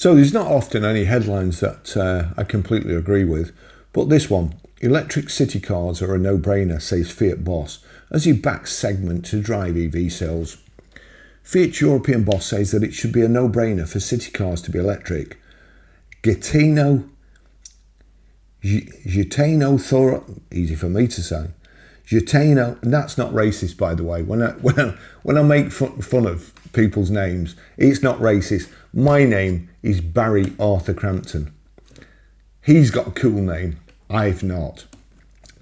So there's not often any headlines that I completely agree with, but this one, electric city cars are a no-brainer, says Fiat boss, as he backs segment to drive EV sales. Fiat's European boss says that it should be a no-brainer for city cars to be electric. Easy for me to say. Gitano, and that's not racist, by the way. When I make fun of people's names, it's not racist. My name is Barrie Arthur Crampton. He's got a cool name. I've not.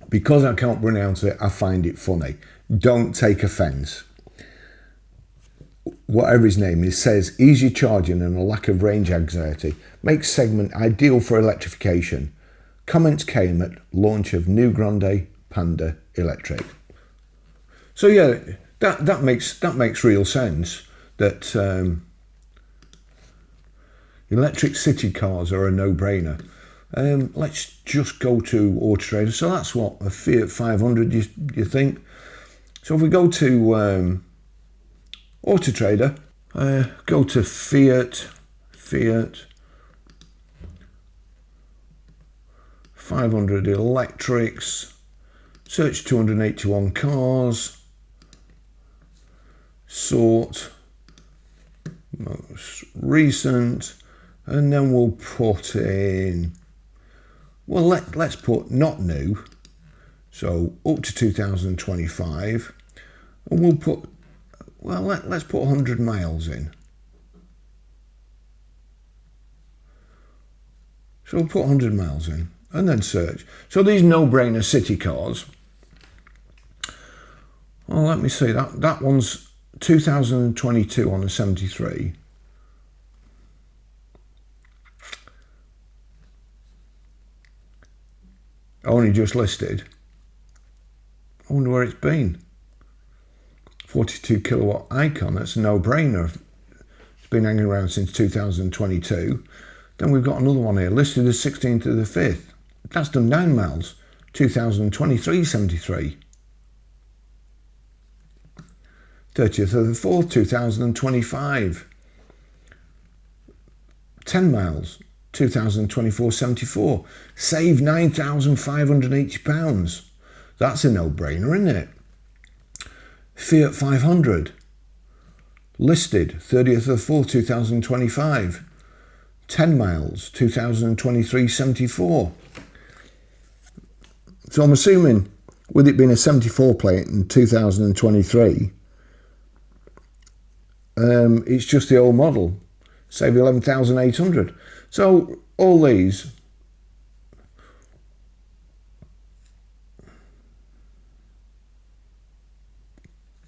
Because I can't pronounce it, I find it funny. Don't take offence. Whatever his name is, says easy charging and a lack of range anxiety makes segment ideal for electrification. Comments came at launch of new Grande Panda Electric. So yeah, that makes real sense. That electric city cars are a no-brainer. Let's just go to Auto Trader. So that's what, a Fiat 500, you think? So if we go to Auto Trader, go to Fiat 500 electrics, search 281 cars, sort most recent, and then we'll put in, well, let's put not new, so up to 2025, and we'll put, well, let's put 100 miles in. So we'll put 100 miles in and then search. So these no-brainer city cars, well, let me see, that one's 2022 on a 73. Only just listed. I wonder where it's been. 42 kilowatt Icon, that's a no-brainer. It's been hanging around since 2022. Then we've got another one here, listed as 16th of the 5th. That's done 9 miles, 2023 73. 30th of the 4th, 2025. 10 miles, 2024 74. Save £9,580. That's a no-brainer, isn't it? Fiat 500, listed 30th of the 4th, 2025. 10 miles, 2023 74. So I'm assuming, with it being a 74 plate in 2023, it's just the old model. Save 11,800. So all these,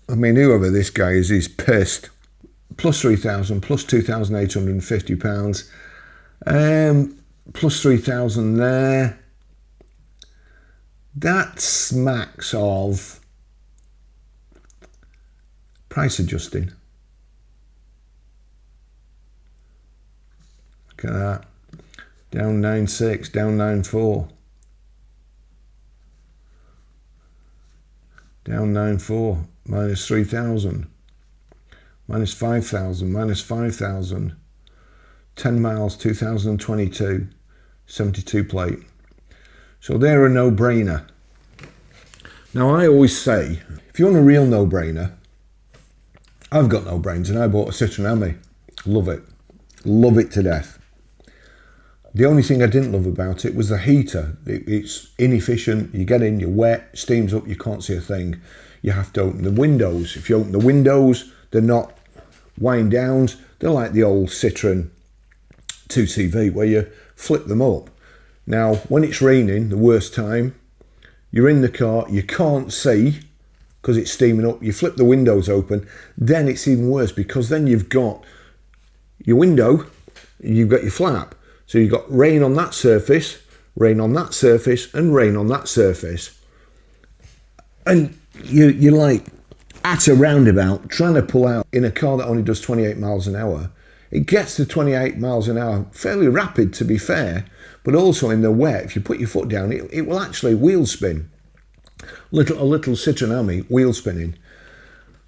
I mean, whoever this guy is, he's pissed. Plus 3,000, plus £2,850, plus 3,000 there. That smacks of price adjusting. Look at that. Down 9.6, down 9.4. Down 9.4, minus 3,000. Minus 5,000, minus 5,000. 10 miles, 2022, 72 plate. So they're a no-brainer. Now I always say, if you want a real no-brainer, I've got no brains and I bought a Citroen Ami. Love it. Love it to death. The only thing I didn't love about it was the heater. It's inefficient. You get in, you're wet, steams up, you can't see a thing. You have to open the windows. If you open the windows, they're not wind downs. They're like the old Citroen 2CV where you flip them up. Now, when it's raining, the worst time, you're in the car, you can't see because it's steaming up. You flip the windows open, then it's even worse because then you've got your window, you've got your flap. So you've got rain on that surface, rain on that surface, and rain on that surface. And you're like at a roundabout trying to pull out in a car that only does 28 miles an hour. It gets to 28 miles an hour fairly rapid, to be fair, but also in the wet, if you put your foot down, it will actually wheel spin. A little Citroen Ami wheel spinning.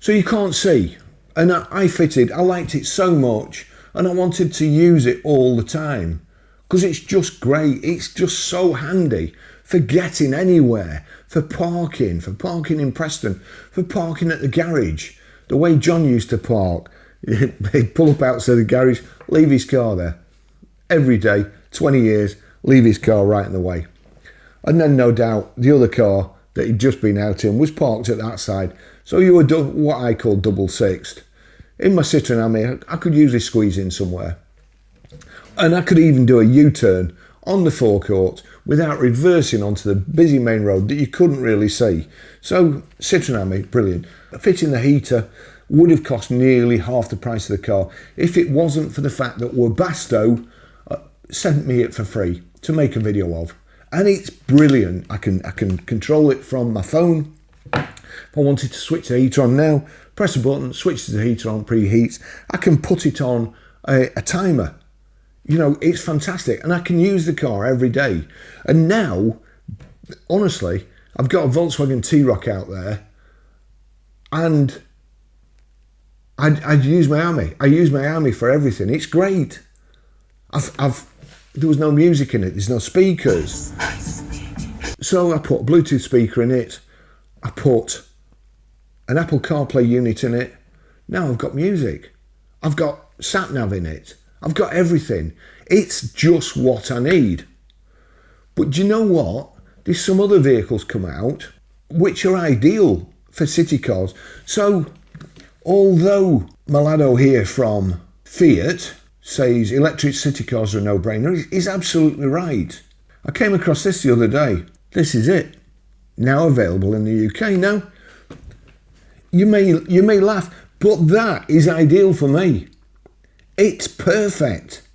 So you can't see. And I liked it so much. and I wanted to use it all the time because it's just great. It's just so handy for getting anywhere, for parking in Preston, for parking at the garage. The way John used to park, he'd pull up outside the garage, leave his car there. Every day, 20 years, leave his car right in the way. And then no doubt the other car that he'd just been out in was parked at that side. So you were what I call double sixed. In my Citroen Ami, I could usually squeeze in somewhere. And I could even do a U-turn on the forecourt without reversing onto the busy main road that you couldn't really see. So Citroen Ami, brilliant. Fitting the heater would have cost nearly half the price of the car if it wasn't for the fact that Webasto sent me it for free to make a video of. And it's brilliant. I can control it from my phone. If I wanted to switch the heater on now, press a button, switches the heater on, preheats. I can put it on a timer. You know, it's fantastic. And I can use the car every day. And now, honestly, I've got a Volkswagen T-Roc out there, and I'd use my Ami. I use my Ami for everything. It's great. There was no music in it. There's no speakers. So I put a Bluetooth speaker in it. I put an Apple CarPlay unit in it. Now I've got music. I've got sat-nav in it. I've got everything. It's just what I need. But do you know what? There's some other vehicles come out which are ideal for city cars. So although Malado here from Fiat says electric city cars are a no-brainer, he's absolutely right. I came across this the other day. This is it. Now available in the UK. Now, you may laugh, but that is ideal for me. It's perfect.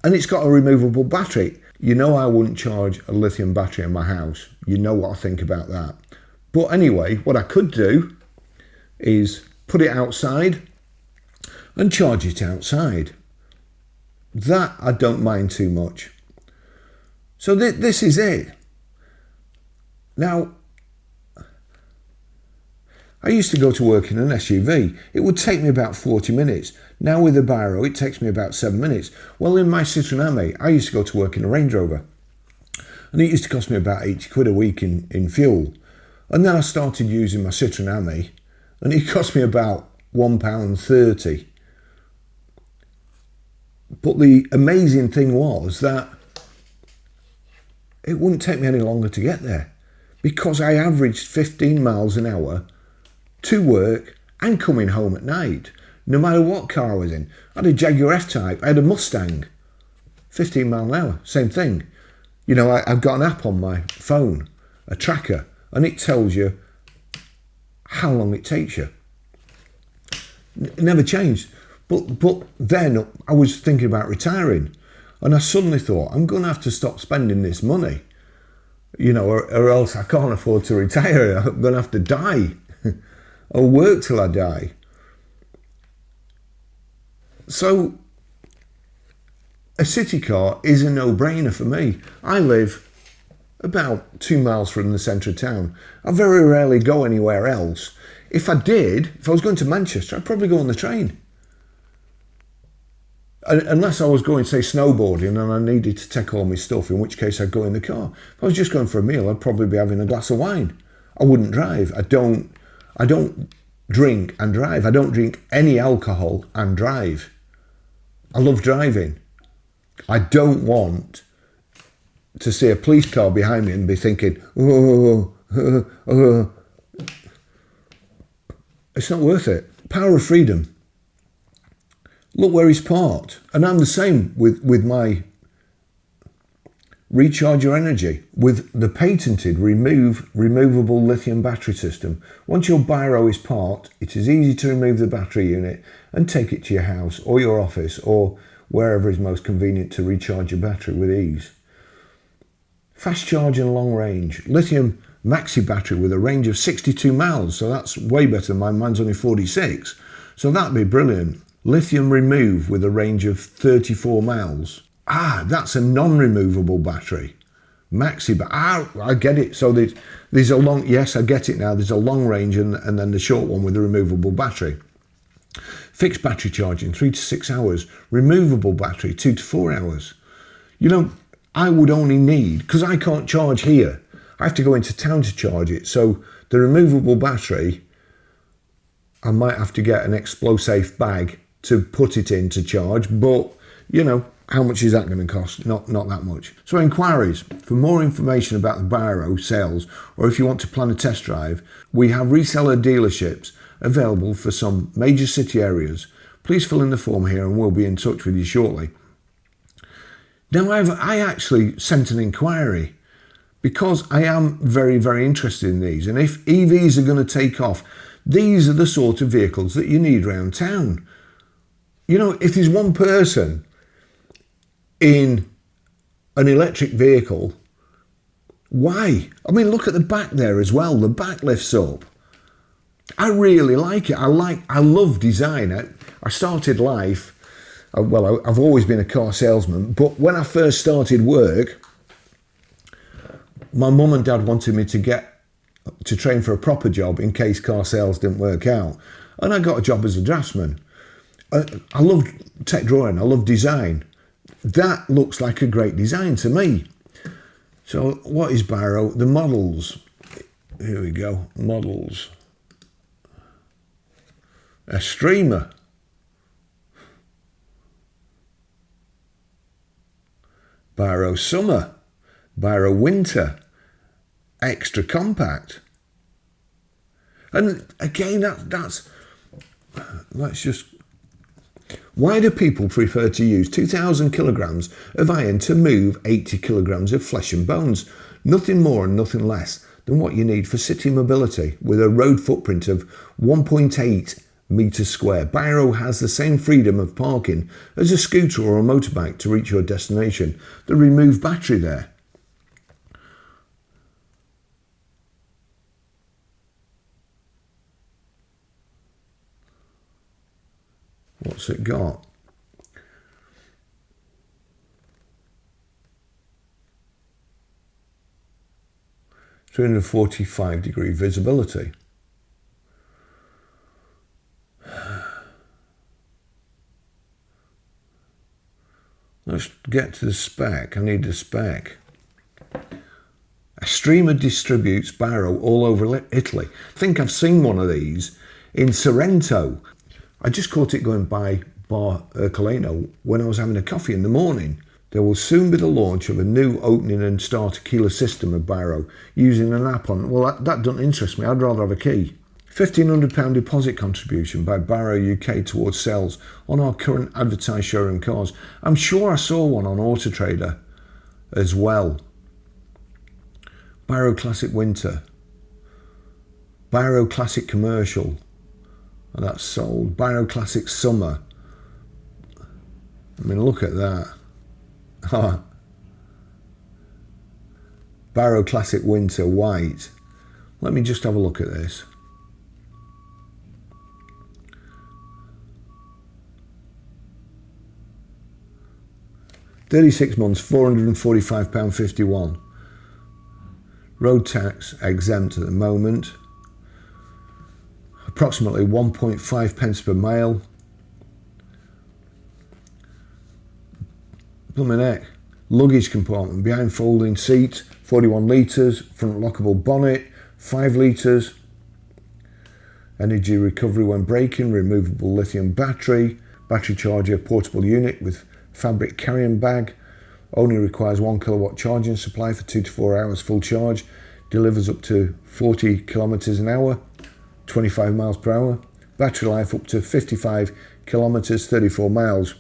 And it's got a removable battery. You know I wouldn't charge a lithium battery in my house. You know what I think about that. But anyway, what I could do is put it outside and charge it outside. That I don't mind too much. So this is it. Now, I used to go to work in an SUV. It would take me about 40 minutes. Now with a Barrie, it takes me about 7 minutes. Well, in my Citroen Ami, I used to go to work in a Range Rover. And it used to cost me about 80 quid a week in fuel. And then I started using my Citroen Ami, and it cost me about £1.30. But the amazing thing was that it wouldn't take me any longer to get there, because I averaged 15 miles an hour to work and coming home at night, no matter what car I was in. I had a Jaguar F-Type, I had a Mustang, 15 mile an hour, same thing. You know, I've got an app on my phone, a tracker, and it tells you how long it takes you. It never changed. But then I was thinking about retiring, and I suddenly thought, I'm going to have to stop spending this money, you know, or else I can't afford to retire. I'm going to have to die or work till I die. So a city car is a no-brainer for me. I live about 2 miles from the centre of town. I very rarely go anywhere else. If I was going to Manchester, I'd probably go on the train. Unless I was going, say, snowboarding and I needed to take all my stuff, in which case I'd go in the car. If I was just going for a meal, I'd probably be having a glass of wine. I wouldn't drive. I don't drink and drive. I don't drink any alcohol and drive. I love driving. I don't want to see a police car behind me and be thinking, it's not worth it. Power of freedom. Look where he's parked. And I'm the same with my Recharge Your Energy, with the patented removable lithium battery system. Once your Barrie is parked, it is easy to remove the battery unit and take it to your house or your office or wherever is most convenient to recharge your battery with ease. Fast charge and long range. Lithium maxi battery with a range of 62 miles. So that's way better than mine. Mine's only 46. So that'd be brilliant. Lithium remove with a range of 34 miles. That's a non-removable battery. Maxi, but I get it. So there's a long, yes, I get it now. There's a long range and then the short one with the removable battery. Fixed battery charging, 3 to 6 hours. Removable battery, 2 to 4 hours. You know, I would only need, because I can't charge here, I have to go into town to charge it. So the removable battery, I might have to get an explosive bag to put it in to charge, but you know, how much is that going to cost? Not that much. So inquiries. For more information about the Barrie sales, or if you want to plan a test drive, we have reseller dealerships available for some major city areas. Please fill in the form here and we'll be in touch with you shortly. Now I actually sent an inquiry because I am very, very interested in these. And if EVs are going to take off, these are the sort of vehicles that you need around town. You know, if there's one person in an electric vehicle, why? I mean, look at the back there as well. The back lifts up. I really like it. I love design. I started life, well, I've always been a car salesman, but when I first started work, my mum and dad wanted me to train for a proper job in case car sales didn't work out. And I got a job as a draftsman. I love tech drawing. I love design. That looks like a great design to me. So what is Barrie? The models. Here we go. Models. A streamer. Barrie Summer. Barrie Winter. Extra compact. And again, that's let's just... Why do people prefer to use 2,000 kilograms of iron to move 80 kilograms of flesh and bones? Nothing more and nothing less than what you need for city mobility with a road footprint of 1.8 metres square. Barrie has the same freedom of parking as a scooter or a motorbike to reach your destination. The removed battery there. What's it got? (345-degree visibility). Let's get to the spec. I need the spec. A streamer distributes Barrie all over Italy. I think I've seen one of these in Sorrento. I just caught it going by Bar Ercolano when I was having a coffee in the morning. There will soon be the launch of a new opening and starter keyless system of Barrie using an app on. Well, that doesn't interest me. I'd rather have a key. £1,500 deposit contribution by Barrie UK towards sales on our current advertised showroom cars. I'm sure I saw one on Auto Trader as well. Barrie Classic Winter. Barrie Classic Commercial. And that's sold. Barrie Classic Summer. I mean, look at that. Barrie Classic Winter White. Let me just have a look at this. £36 months, £445.51. Road tax exempt at the moment. Approximately 1.5 pence per mile. Blooming heck. Luggage compartment, behind folding seat, 41 litres, front lockable bonnet, 5 litres. Energy recovery when braking, removable lithium battery, battery charger, portable unit with fabric carrying bag. Only requires 1 kilowatt charging supply for 2 to 4 hours full charge. Delivers up to 40 kilometres an hour. 25 miles per hour. Battery life up to 55 kilometres, 34 miles.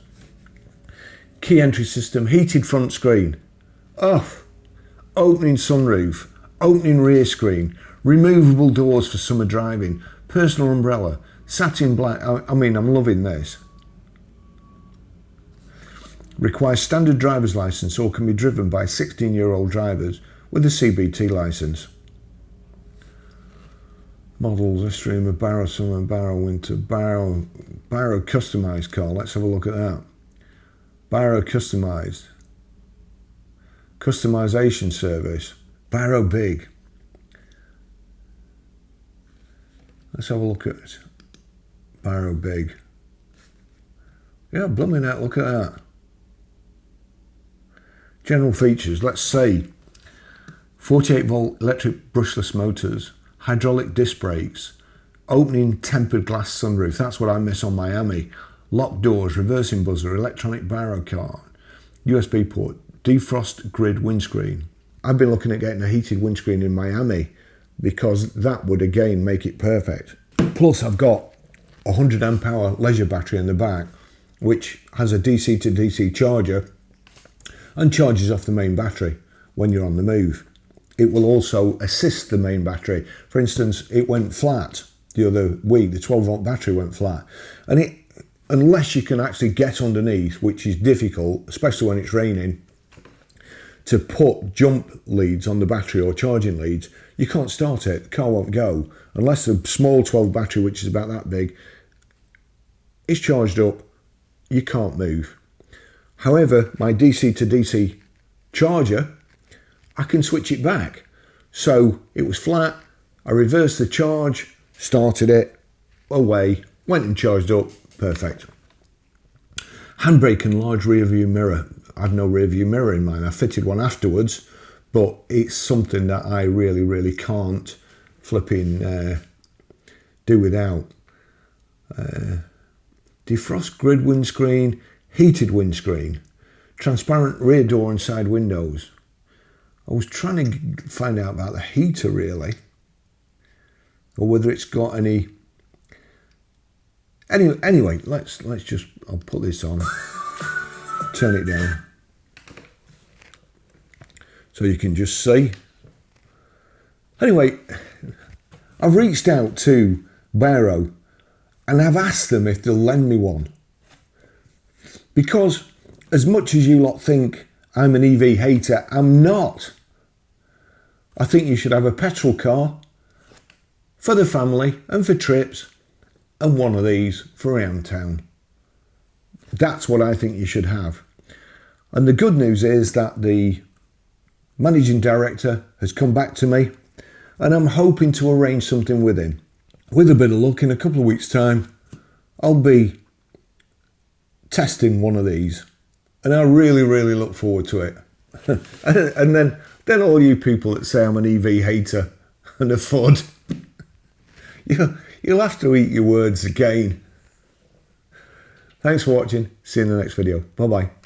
Key entry system, heated front screen. Opening sunroof, opening rear screen, removable doors for summer driving, personal umbrella, satin black. I mean, I'm loving this. Requires standard driver's license or can be driven by 16-year-old drivers with a CBT license. Models, a stream of Barrie Summer, Barrie Winter, Barrie customised car. Let's have a look at that. Barrie customised. Customisation service. Barrie Big. Let's have a look at it. Barrie Big. Yeah, blooming out, look at that. General features, let's say 48 volt electric brushless motors, hydraulic disc brakes, opening tempered glass sunroof, that's what I miss on my Ami, locked doors, reversing buzzer, electronic Barrie card, USB port, defrost grid windscreen. I've been looking at getting a heated windscreen in my Ami because that would again make it perfect. Plus I've got a 100 amp hour leisure battery in the back which has a DC to DC charger and charges off the main battery when you're on the move. It will also assist the main battery. For instance, it went flat the other week, the 12 volt battery went flat. And unless you can actually get underneath, which is difficult, especially when it's raining, to put jump leads on the battery or charging leads, you can't start it, the car won't go. Unless the small 12 battery, which is about that big, is charged up, you can't move. However, my DC to DC charger, I can switch it back. So it was flat, I reversed the charge, started it, away, went and charged up, perfect. Handbrake and large rear view mirror. I've no rear view mirror in mine. I fitted one afterwards, but it's something that I really can't flipping do without. Defrost grid windscreen, heated windscreen, transparent rear door and side windows. I was trying to find out about the heater really, or whether it's got any. Anyway, let's just, I'll put this on, turn it down, so you can just see. Anyway, I've reached out to Barrie and I've asked them if they'll lend me one. Because as much as you lot think I'm an EV hater, I'm not. I think you should have a petrol car for the family and for trips, and one of these for around town. That's what I think you should have. And the good news is that the managing director has come back to me, and I'm hoping to arrange something with him. With a bit of luck, in a couple of weeks' time, I'll be testing one of these, and I really look forward to it. And then all you people that say I'm an EV hater and a FUD, you'll have to eat your words again. Thanks for watching. See you in the next video. Bye bye.